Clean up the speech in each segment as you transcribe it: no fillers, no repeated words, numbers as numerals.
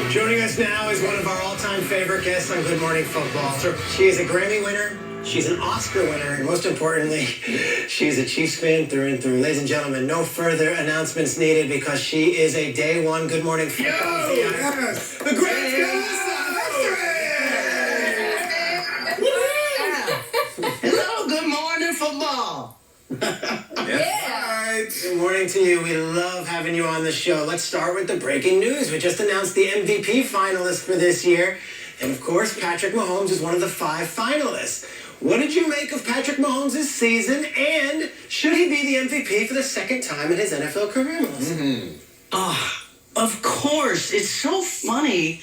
Joining us now is one of our all-time favorite guests on Good Morning Football. She is a Grammy winner, she's an Oscar winner, and most importantly, she's a Chiefs fan through and through. Ladies and gentlemen, no further announcements needed because she is a day one Good Morning Football. Yes. The great Hello, Good Morning Football. Good morning to you. We love having you on the show. Let's start with the breaking news. We just announced the MVP finalist for this year. And of course, Patrick Mahomes is one of the 5 finalists. What did you make of Patrick Mahomes' season? And should he be the MVP for the second time in his NFL career, Melissa? Of course. It's so funny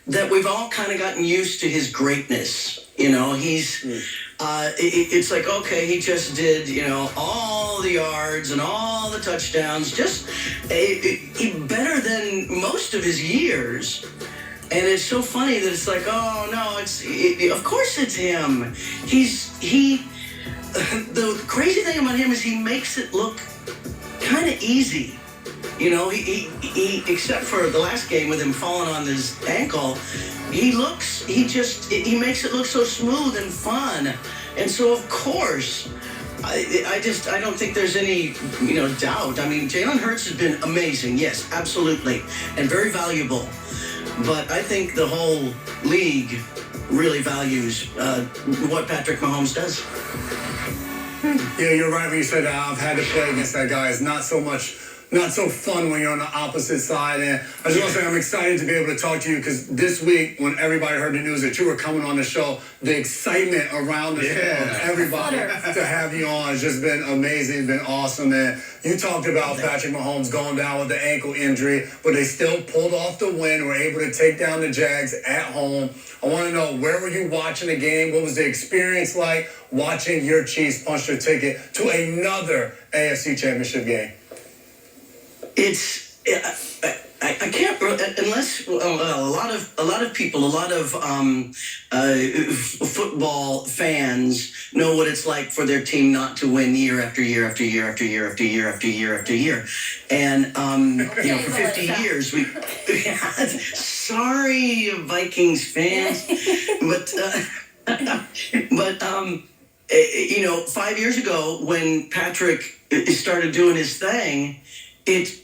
that we've all kind of gotten used to his greatness. You know, it's like, okay, he just did, all the yards and all the touchdowns, just better than most of his years. And it's so funny that it's like, oh no, of course it's him. The crazy thing about him is he makes it look kind of easy. He except for the last game with him falling on his ankle, he makes it look so smooth and fun. And so, of course, I don't think there's any, doubt. I mean, Jalen Hurts has been amazing. Yes, absolutely. And very valuable. But I think the whole league really values what Patrick Mahomes does. Yeah, you're right when you said that. I've had to play against that guy. It's not so fun when you're on the opposite side. And I just want to say I'm excited to be able to talk to you because this week, when everybody heard the news that you were coming on the show, the excitement around the show, everybody to have you on has just been amazing, been awesome. And you talked about Patrick Mahomes going down with the ankle injury, but they still pulled off the win, were able to take down the Jags at home. I want to know, where were you watching the game? What was the experience like watching your Chiefs punch their ticket to another AFC Championship game? I can't, unless a lot of people, football fans know what it's like for their team not to win year after year after year after year after year after year after year. And for 50 years sorry, Vikings fans, but 5 years ago when Patrick started doing his thing, it's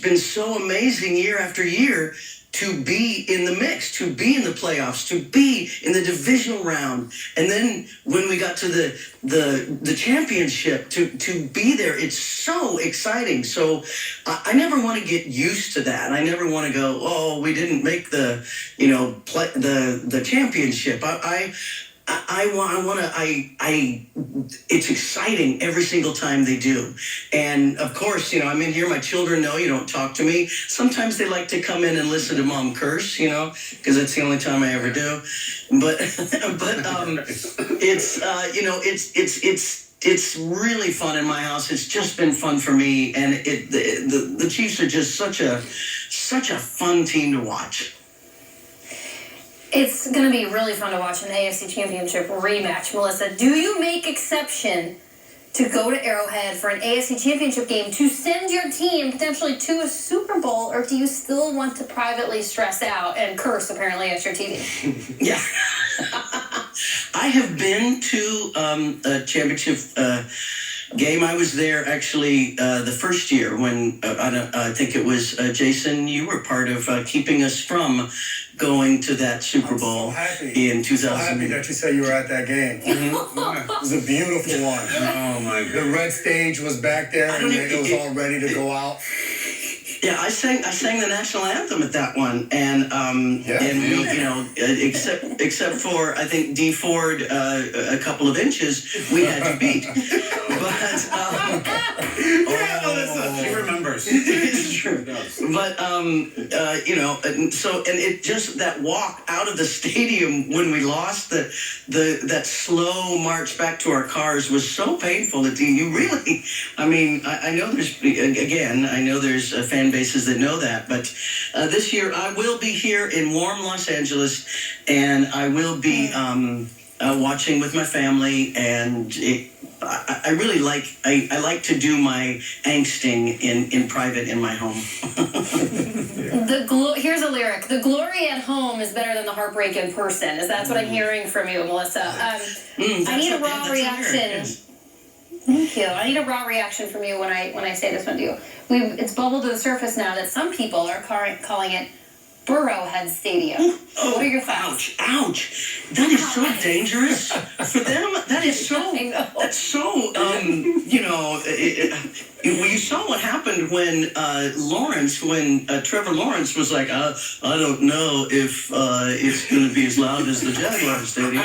been so amazing year after year to be in the mix, to be in the playoffs, to be in the divisional round. And then when we got to the championship, to be there, it's so exciting. So I never want to get used to that. I never want to go, oh, we didn't make the championship. It's exciting every single time they do. And of course, I'm in here, my children know you don't talk to me. Sometimes they like to come in and listen to mom curse, because that's the only time I ever do. But it's really fun in my house. It's just been fun for me. And the Chiefs are just such a fun team to watch. It's going to be really fun to watch an AFC Championship rematch. Melissa, do you make exception to go to Arrowhead for an AFC Championship game to send your team potentially to a Super Bowl, or do you still want to privately stress out and curse apparently at your TV? Yeah. I have been to a championship game. I was there actually the first year when I think it was Jason, you were part of keeping us from going to that Super Bowl in 2000. I'm so happy that you said you were at that game. It was a beautiful one. Oh my God. The red stage was back there and it was all ready to go out. Yeah, I sang the national anthem at that one, and we, except for I think D Ford a couple of inches, we had to beat. But she remembers. It's true. But and it just that walk out of the stadium when we lost, that slow march back to our cars was so painful that you really, I know there's fan bases that know that, but this year I will be here in warm Los Angeles, and I will be watching with my family, and I really like to do my angsting in private in my home. Here's a lyric: the glory story at home is better than the heartbreak in person. That's what I'm hearing from you, Melissa. I need a raw reaction. Thank you. I need a raw reaction from you when I say this one to you. It's bubbled to the surface now that some people are calling it Burrowhead Stadium. What are your thoughts? Ouch! That is so dangerous for them. That is so. That's so. Well, you saw what happened when Trevor Lawrence was like, I don't know if it's going to be as loud as the Jaguars Stadium.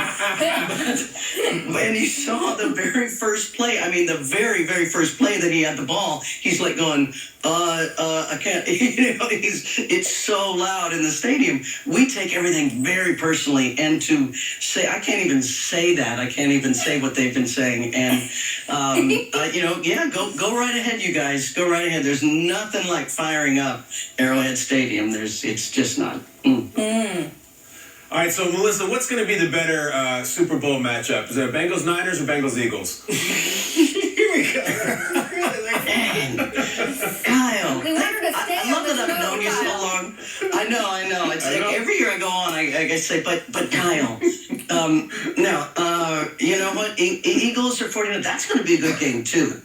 When he saw the very first play, the very, very first play that he had the ball, he's like going, I can't, it's so loud in the stadium. We take everything very personally, and to say, I can't even say that. I can't even say what they've been saying. And, go right ahead, you guys. Go right ahead. There's nothing like firing up Arrowhead Stadium. It's just not. All right, so Melissa, what's going to be the better Super Bowl matchup? Is it Bengals-Niners or Bengals-Eagles? Here we go. Kyle, I love that I've known you so long. I know. It's like every year I go on, I say, but Kyle, you know what? Eagles or 49ers, that's going to be a good game too.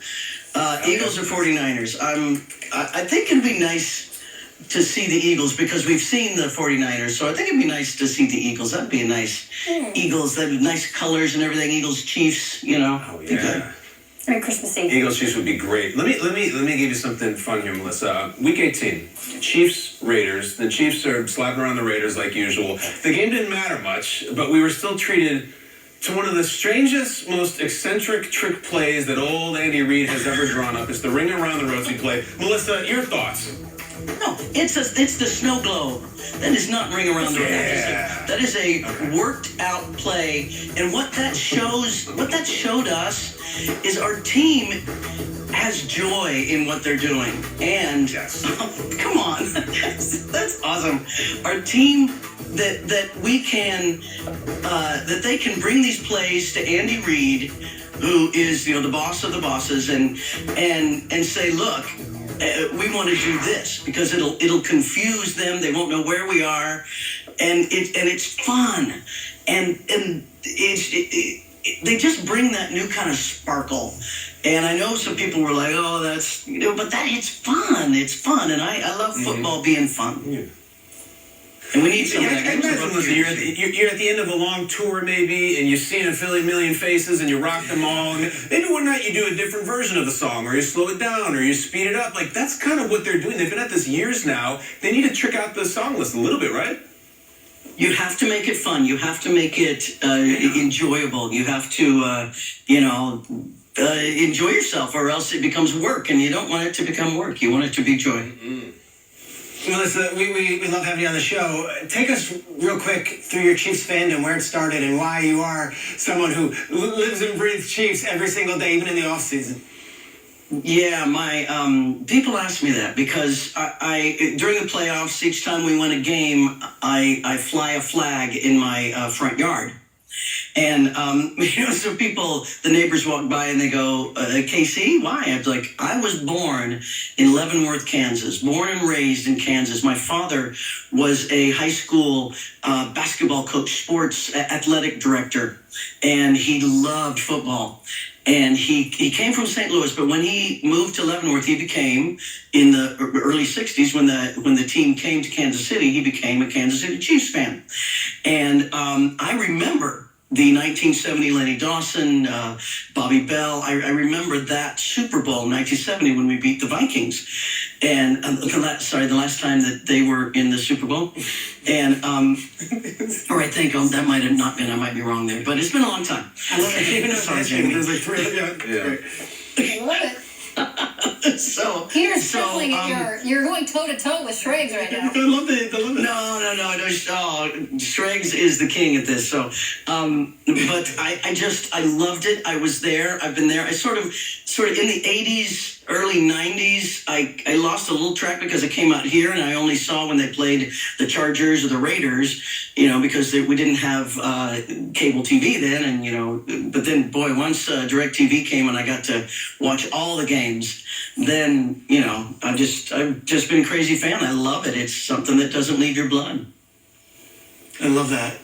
Eagles or 49ers. I think it'd be nice to see the Eagles because we've seen the 49ers, so I think it'd be nice to see the Eagles. That'd be a nice Eagles. That'd be nice colors and everything. Eagles, Chiefs, Oh yeah. Merry Christmas Eve. Eagles Chiefs would be great. Let me give you something fun here, Melissa. Week 18, Chiefs Raiders. The Chiefs are slapping around the Raiders like usual. The game didn't matter much, but we were still treated to one of the strangest, most eccentric trick plays that old Andy Reid has ever drawn up. It's the ring around the rosy play. Melissa, your thoughts? No, it's the snow globe. That is not ring around the rosy. That is a worked out play, and what that showed us is our team has joy in what they're doing. And come on, that's awesome. Our team that we can that they can bring these plays to Andy Reid, who is the boss of the bosses, and say, look, we want to do this because it'll confuse them. They won't know where we are, and it's fun, and they just bring that new kind of sparkle. And I know some people were like, oh, that's, but it's fun. It's fun. And I love football being fun. Yeah. And we need some of that. I imagine, listen, you're at the end of a long tour maybe, and you've seen a million faces, and you rock them all. And maybe one night you do a different version of the song, or you slow it down, or you speed it up. Like, that's kind of what they're doing. They've been at this years now. They need to trick out the song list a little bit, right? You have to make it fun. You have to make it enjoyable. You have to, enjoy yourself, or else it becomes work, and you don't want it to become work. You want it to be joy. Mm-hmm. Melissa, we love having you on the show. Take us real quick through your Chiefs fandom, where it started, and why you are someone who lives and breathes Chiefs every single day, even in the off season. Yeah, my people ask me that because I during the playoffs, each time we win a game, I fly a flag in my front yard. And, so the neighbors walk by and they go, KC, why? I was like, I was born in Leavenworth, Kansas, born and raised in Kansas. My father was a high school basketball coach, sports athletic director, and he loved football. And he came from St. Louis, but when he moved to Leavenworth, he became, in the early 60s, when the team came to Kansas City, he became a Kansas City Chiefs fan. And I remember the 1970 Lenny Dawson, Bobby Bell. I remember that Super Bowl in 1970 when we beat the Vikings. And the last time that they were in the Super Bowl. And, all right, thank you. That might have not been, I might be wrong there, but it's been a long time. I love it. Sorry, Jamie. There's like three. Yeah. I love it. Peter's tripling it. You're going toe-to-toe with Shregs right now. I love it. No. Shregs is the king at this. So, but I loved it. I was there. I've been there. I sort of in the 80s, early 90s, I lost a little track because I came out here and I only saw when they played the Chargers or the Raiders, because we didn't have cable TV then. And, but then, boy, once DirecTV came and I got to watch all the games, then, I've just been a crazy fan. I love it. It's something that doesn't leave your blood. I love that.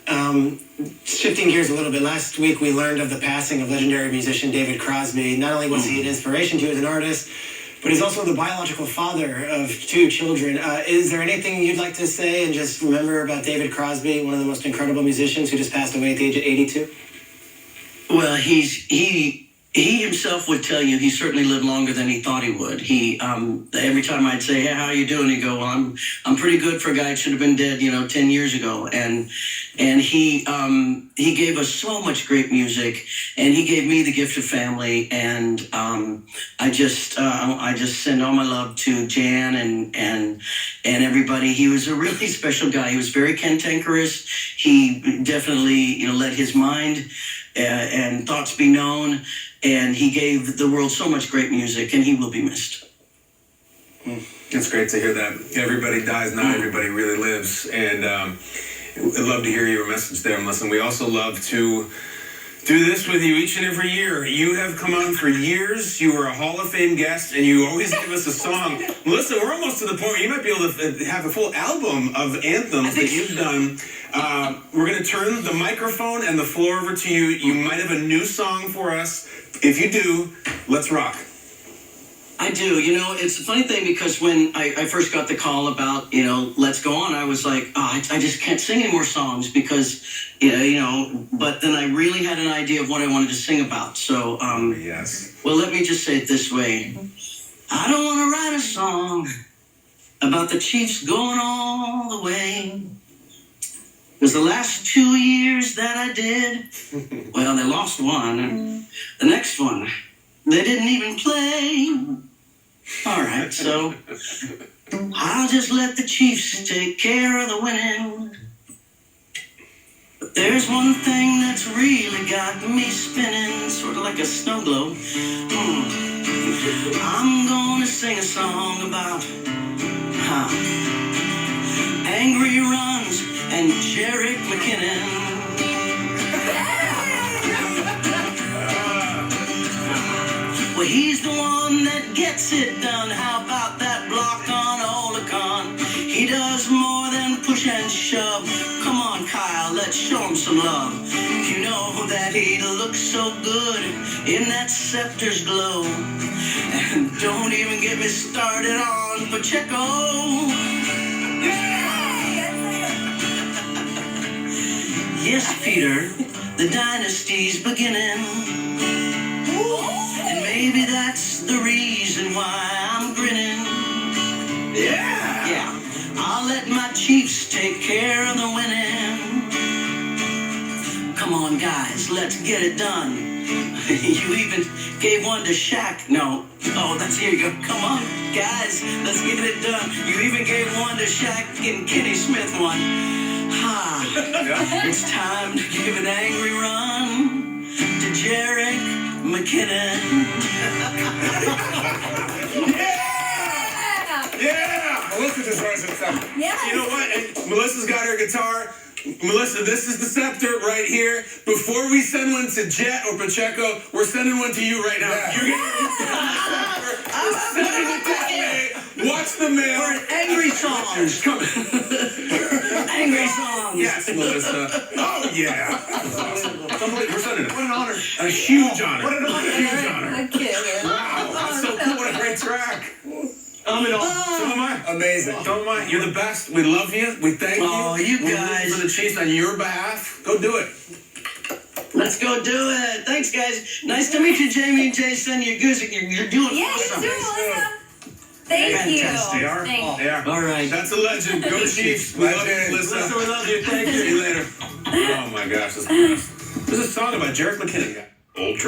Shifting gears a little bit, last week we learned of the passing of legendary musician David Crosby. Not only was he an inspiration to you as an artist, but he's also the biological father of 2 children. Is there anything you'd like to say and just remember about David Crosby, one of the most incredible musicians who just passed away at the age of 82? Well, he himself would tell you he certainly lived longer than he thought he would. He every time I'd say, "Hey, how you doing?" He'd go, "Well, I'm pretty good for a guy that should have been dead, 10 years ago." And he gave us so much great music, and he gave me the gift of family. And I just send all my love to Jan and everybody. He was a really special guy. He was very cantankerous. He definitely let his mind and thoughts be known. And he gave the world so much great music, and he will be missed. It's great to hear that. Everybody dies, not everybody really lives. And I'd love to hear your message there, Melissa. And we also love to do this with you each and every year. You have come on for years. You were a Hall of Fame guest, and you always give us a song. Melissa, we're almost to the point where you might be able to have a full album of anthems that you've done. We're going to turn the microphone and the floor over to you. You might have a new song for us. If you do, let's rock. I do. It's a funny thing because when I first got the call about, let's go on, I was like, I just can't sing any more songs because, but then I really had an idea of what I wanted to sing about. So, yes. Well, let me just say it this way. I don't want to write a song about the Chiefs going all the way. Because the last 2 years that I did, well, they lost one. And the next one, they didn't even play. All right, so I'll just let the Chiefs take care of the winning. But there's one thing that's really got me spinning, sort of like a snow globe. I'm gonna sing a song about angry runs and Jerick McKinnon. Well, he's the one that gets it done. How about that block on Olicon? He does more than push and shove. Come on, Kyle, let's show him some love. You know that he looks so good in that Scepter's glow. And don't even get me started on Pacheco. Yes, Peter, the dynasty's beginning. And maybe that's the reason why I'm grinning. Yeah. I'll let my Chiefs take care of the winning. Come on, guys, let's get it done. You even gave one to Shaq. No. Oh, here you go. Come on, guys, let's get it done. You even gave one to Shaq and Kenny Smith one. It's time to give an angry run to Jerick McKinnon. Yeah! Melissa deserves it. Yeah. You know what? And Melissa's got her guitar. Melissa, this is the scepter right here. Before we send one to Jet or Pacheco, we're sending one to you right now. Yeah. You're getting the scepter. We're sending it that way. Watch the mail. For angry songs. Coming. Angry songs. Yes, Melissa. Oh, yeah. We're sending it. What an honor. A huge honor. What an honor. Huge honor. I'm kidding. Wow. That's so cool. What a great track. I'm in awe. So am I. Amazing. So am I. You're the best. We love you. We thank you. Oh, you We're guys. rooting for the Chiefs on your behalf. Go do it. Let's go do it. Thanks, guys. Nice to meet you, Jamie and Jason. You're doing Yeah, awesome. you too, Melissa. Thank Fantastic. you. They are? Thank you. They are. All right. That's a legend. Go Chiefs. We love you, Melissa. Melissa, we love you. Thank you. See you later. Oh, my gosh. That's the best. There's a song about Jerick McKinnon. Old